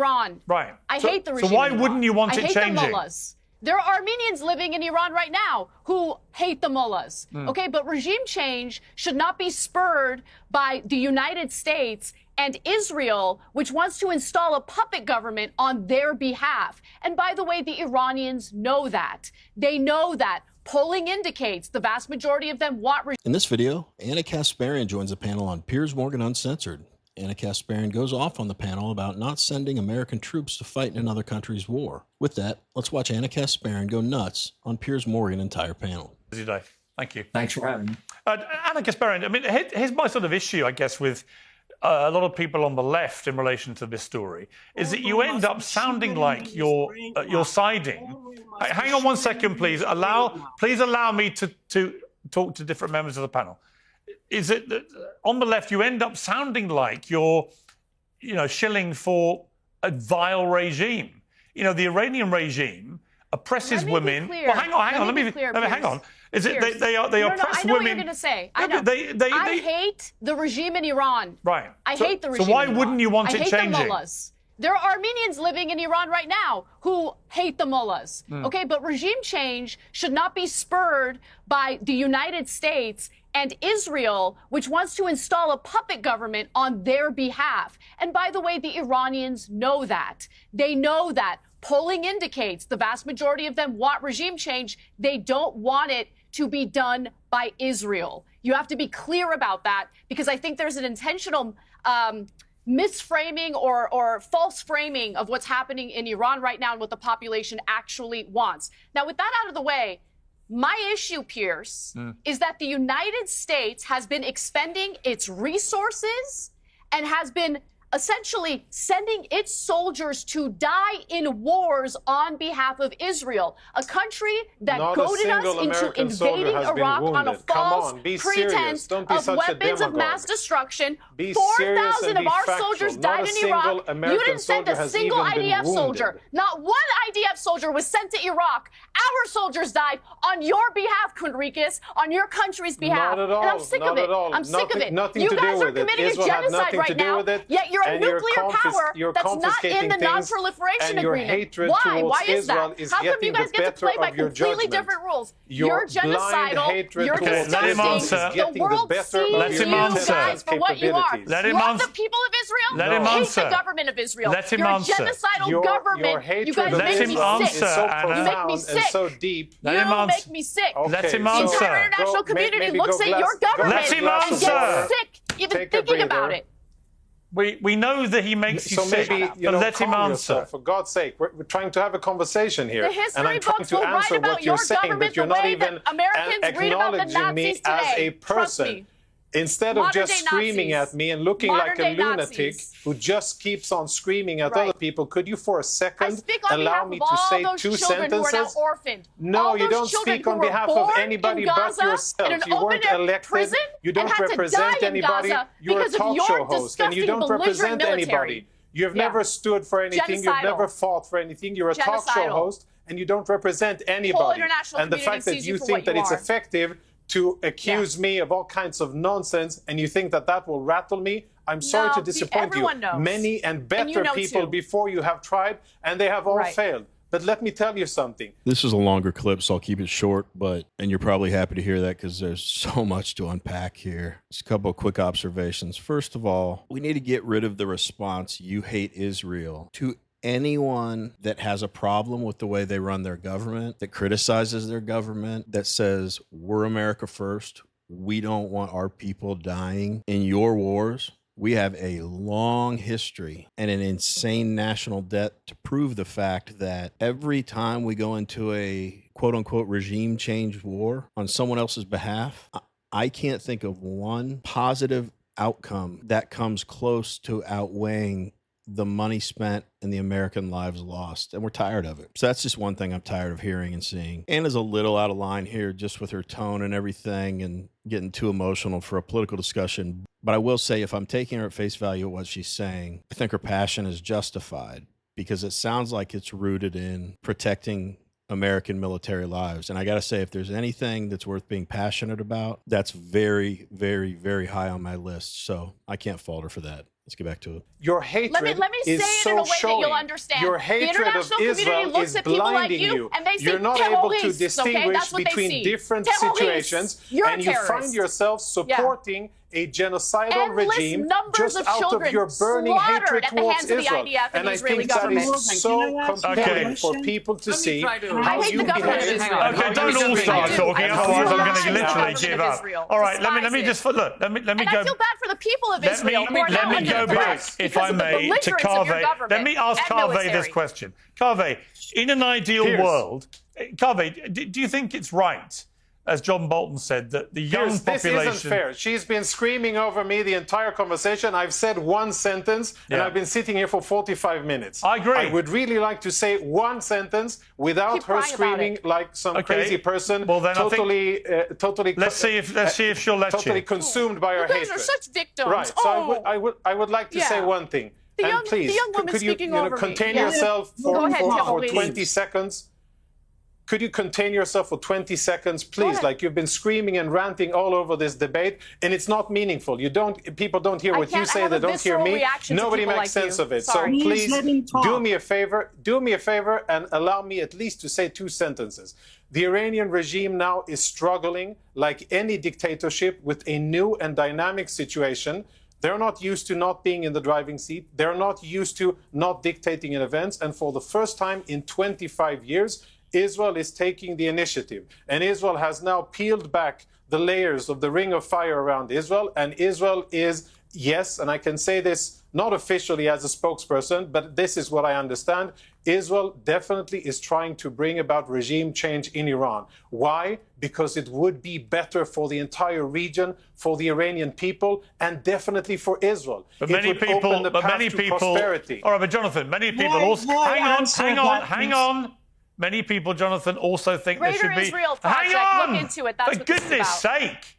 Iran. Right. I hate the regime. So why in Iran. wouldn't you want it changing? I hate the mullahs. There are Armenians living in Iran right now who hate the mullahs. Okay, but regime change should not be spurred by the United States and Israel, which wants to install a puppet government on their behalf. And by the way, the Iranians know that. They know that. Polling indicates the vast majority of them want... In this video, Anna Kasparian joins the panel on Piers Morgan Uncensored. Anna Kasparian goes off on the panel about not sending American troops to fight in another country's war. With that, let's watch Anna Kasparian go nuts on Piers Morgan's entire panel. Busy day. Thank you. Thanks for having me. Anna Kasparian, I mean, here's my sort of issue, I guess, with a lot of people on the left in relation to this story, is that you end up sounding like you're siding. Hang on one second, please. Please allow me to talk to different members of the panel. Is it that on the left you end up sounding like you're, shilling for a vile regime? The Iranian regime oppresses women. Well, hang on. Let me hang on. Is it they oppress I know women? What you're going to say. I know. I hate the regime in Iran. Right. I hate the regime. So why in Iran. wouldn't you want it changing? I hate the mullahs. There are Armenians living in Iran right now who hate the mullahs. Okay, but regime change should not be spurred by the United States and Israel, which wants to install a puppet government on their behalf. And by the way, the Iranians know that. They know that. Polling indicates the vast majority of them want regime change. They don't want it to be done by Israel. You have to be clear about that, because I think there's an intentional misframing or false framing of what's happening in Iran right now and what the population actually wants. Now, with that out of the way, my issue, Piers, is that the United States has been expending its resources and has been essentially sending its soldiers to die in wars on behalf of Israel, a country that goaded us into invading Iraq on a false pretense of weapons of mass destruction. 4,000 of our soldiers died in Iraq. You didn't send a single IDF soldier. Not one IDF soldier was sent to Iraq. Our soldiers died on your behalf, Conricus, on your country's behalf. Not at all. And I'm sick of it. I'm sick of it. You guys are committing a genocide right now, yet you're a nuclear power that's not in the non-proliferation agreement. Why? Why is that? How come you guys get to play by completely different rules? You're genocidal. You're disgusting. The world sees you guys for what you are. You are the people of Israel. Let him answer. Hate the government of Israel. Let him You're answer. a genocidal government. You guys make me sick. You make me sick. So deep. You make me sick. Let him The answer. entire international community looks at your government Let him and answer. gets sick even thinking about it. We know that he makes you sick, but let him answer. For God's sake, we're trying to have a conversation here. The history and I'm trying books to will write answer about what you're your saying, government but you're the not way even that Americans read about the acknowledging me Nazis as today. a Trust person. me. Instead of just Modern-day screaming Nazis. at me and looking like a Modern-day lunatic Nazis. who just keeps on screaming at Right. other people, could you for a I second speak on allow behalf me of to all say those two children who are now sentences? orphaned. No, all you those don't children speak who on were behalf of born anybody in but Gaza yourself. in an You weren't open-air elected. prison You don't and had to represent die in anybody. Gaza You're a because of talk your show host and you disgusting, don't represent belligerent anybody. military. You've Yeah. never stood for anything. You've Genocidal. never fought for anything. You're a talk show Genocidal. host and you don't represent anybody. international And the community fact that sees you you for think what that you it's are. effective to accuse me of all kinds of nonsense and you think that that will rattle me, I'm sorry No, to disappoint you. everyone knows. Many and better you know people too. before you have tried and they have all Right. failed. But let me tell you something. This is a longer clip, so I'll keep it short, and you're probably happy to hear that because there's so much to unpack here. Just a couple of quick observations. First of all, we need to get rid of the response, "You hate Israel," to anyone that has a problem with the way they run their government, that criticizes their government, that says, "We're America first. We don't want our people dying in your wars." We have a long history and an insane national debt to prove the fact that every time we go into a quote unquote regime change war on someone else's behalf, I can't think of one positive outcome that comes close to outweighing the money spent and the American lives lost. And we're tired of it. So that's just one thing I'm tired of hearing and seeing. Anna's a little out of line here just with her tone and everything and getting too emotional for a political discussion. But I will say, if I'm taking her at face value of what she's saying, I think her passion is justified because it sounds like it's rooted in protecting American military lives. And I got to say, if there's anything that's worth being passionate about, that's very, very, very high on my list. So I can't fault her for that. Let's get back to it. Your hatred let me say is it so in a way showing. that you'll understand. Your The hatred international of community Israel looks is at people like blinding you, and they see You're not able to terrorists, okay? distinguish That's what they between see. different Terrorists. situations, You're a and you find terrorist. yourself supporting a genocidal Endless regime numbers just of out of children your burning slaughtered hatred at the towards hands of the Israel. IDF and the I Israeli think that government. is so compelling for question? people to see I how hate you the government of behave. Israel. Okay, don't all start talking, I otherwise I'm going despise to the literally government give of up. Israel. All right, let me Despise just it. look. Let me And go. I feel bad for the people of Let Israel who are me now under go threat back, if because I of the may, to belligerence of your Kaveh. government Let me ask and Kaveh military. this question. Kaveh, in an ideal Piers. world, Kaveh, do you think it's right, as John Bolton said, that the young Piers, this population... isn't fair. She's been screaming over me the entire conversation. I've said one sentence, and Yeah. I've been sitting here for 45 minutes. I agree. I would really like to say one sentence without Keep her crying about screaming it. like some Okay. crazy person, Well, then I think- totally. Let's see if she'll let totally you. consumed by her You guys hatred. are such victims. Right. So I would like to say Yeah. one thing. The And young- please, the young woman could you, speaking you know, over me. contain Yeah. yourself Go for, ahead, Tim, for please. 20 seconds? Could you contain yourself for 20 seconds, please? ahead. Like, you've been screaming and ranting all over this debate, and it's not meaningful. People don't hear I what you can't say. have They a don't hear visceral me. reaction to Nobody people makes like sense you. of it. Sorry. So Please please let him talk. do me a favor, and allow me at least to say two sentences. The Iranian regime now is struggling like any dictatorship with a new and dynamic situation. They're not used to not being in the driving seat. They're not used to not dictating in events. And for the first time in 25 years, Israel is taking the initiative. And Israel has now peeled back the layers of the ring of fire around Israel. And Israel is, yes, and I can say this not officially as a spokesperson, but this is what I understand. Israel definitely is trying to bring about regime change in Iran. Why? Because it would be better for the entire region, for the Iranian people, and definitely for Israel. But It many would open the people, path to prosperity. All right, but Jonathan, many people also. Hang on. Many people, Jonathan, also think there Greater should be. Israel Hang Project, on! look into it. That's For what this is goodness about. sake.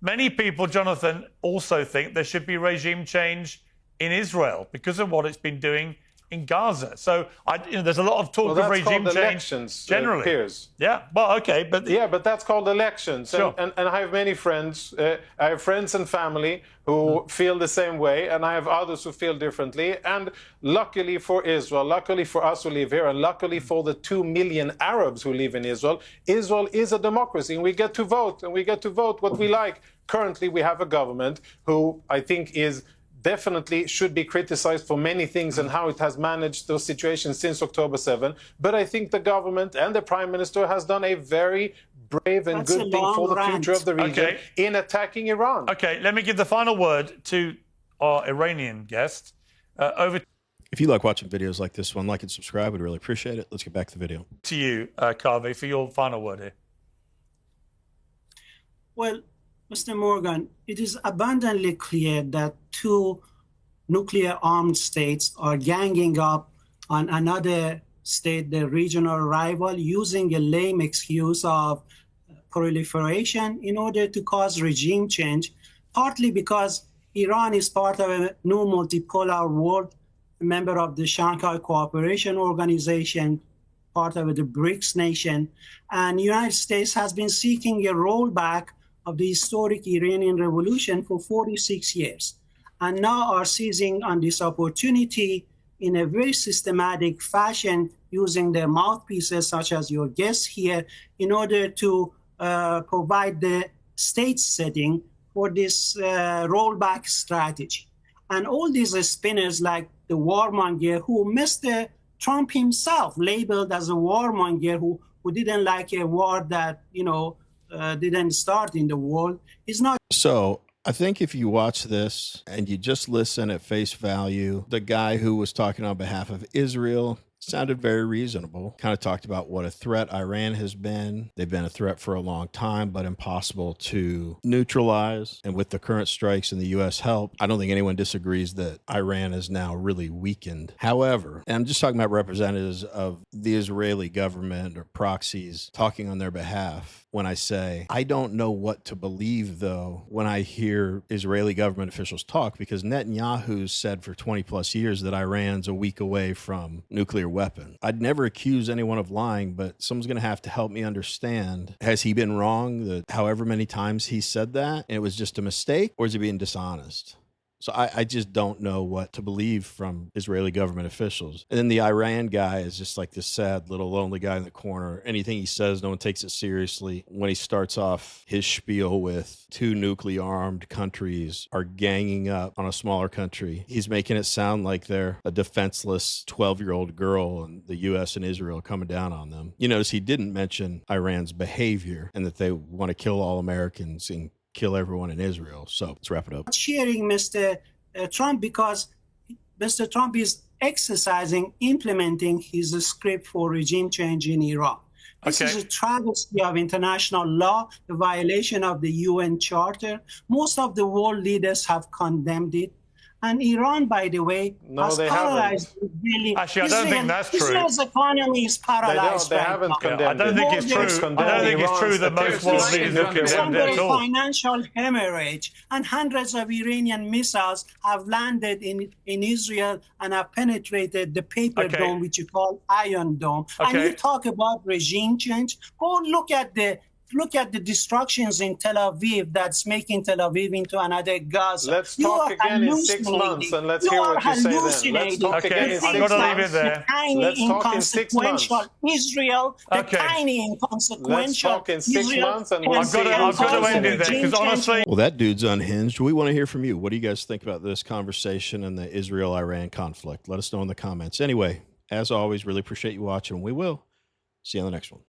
Many people, Jonathan, also think there should be regime change in Israel because of what it's been doing in Gaza. So there's a lot of talk Well, of that's regime called change elections, generally. Piers. Yeah, well, okay, but Yeah, but that's called elections. Sure. And I have many friends. I have friends and family who feel the same way, and I have others who feel differently. And luckily for Israel, luckily for us who live here, and luckily for the 2 million Arabs who live in Israel, Israel is a democracy, and we get to vote, and we get to vote what we like. Currently, we have a government who I think is definitely should be criticized for many things and how it has managed those situations since October 7. But I think the government and the Prime Minister has done a very brave and That's good a thing for the long future rant. of the region Okay. in attacking Iran. okay, let me give the final word to our Iranian guest. Over If you like watching videos like this one, like and subscribe. We'd really appreciate it. Let's get back to the video. to you, Kaveh, for your final word here. Well, Mr. Morgan, it is abundantly clear that two nuclear-armed states are ganging up on another state, the regional rival, using a lame excuse of proliferation in order to cause regime change, partly because Iran is part of a new multipolar world, a member of the Shanghai Cooperation Organization, part of the BRICS nation, and the United States has been seeking a rollback of the historic Iranian Revolution for 46 years, and now are seizing on this opportunity in a very systematic fashion, using their mouthpieces, such as your guests here, in order to provide the stage setting for this rollback strategy. And all these spinners like the warmonger, who Mr. Trump himself labeled as a warmonger, who didn't like a war that, didn't start in the world, is not. So I think if you watch this and you just listen at face value, the guy who was talking on behalf of Israel sounded very reasonable. Kind of talked about what a threat Iran has been. They've been a threat for a long time, but impossible to neutralize. And with the current strikes and the U.S. help, I don't think anyone disagrees that Iran is now really weakened. However, and I'm just talking about representatives of the Israeli government or proxies talking on their behalf. When I say, I don't know what to believe, though, when I hear Israeli government officials talk, because Netanyahu said for 20 plus years that Iran's a week away from nuclear weapon. I'd never accuse anyone of lying, but someone's going to have to help me understand. Has he been wrong that however many times he said that and it was just a mistake, or is he being dishonest? So I just don't know what to believe from Israeli government officials. And then the Iran guy is just like this sad little lonely guy in the corner. Anything he says, no one takes it seriously. When he starts off his spiel with 2 nuclear armed countries are ganging up on a smaller country, he's making it sound like they're a defenseless 12-year-old girl and the U.S. and Israel coming down on them. You notice he didn't mention Iran's behavior and that they want to kill all Americans and kill everyone in Israel. So let's wrap it up. Cheering Mr. Trump because Mr. Trump is implementing his script for regime change in Iran. This is a travesty of international law, a violation of the UN Charter. Most of the world leaders have condemned it. And Iran, by the way, has paralyzed Israeli. Actually, I don't think that's true. Israel's economy is paralyzed. They haven't condemned it. I don't think it's true. I don't think it's true that most world leaders have condemned it at all. Financial hemorrhage, and hundreds of Iranian missiles have landed in Israel and have penetrated the paper dome, which you call Iron Dome. And you talk about regime change. Go look at the destructions in Tel Aviv that's making Tel Aviv into another Gaza. Let's talk again in 6 months and let's hear what you say then. Let's talk again in 6 months. I'm going to leave it there. Let's talk in 6 months. Israel, the tiny inconsequential. Let's talk in 6 months and we'll see. I've got to end it there because honestly. Well, that dude's unhinged. We want to hear from you. What do you guys think about this conversation and the Israel-Iran conflict? Let us know in the comments. Anyway, as always, really appreciate you watching. We will see you on the next one.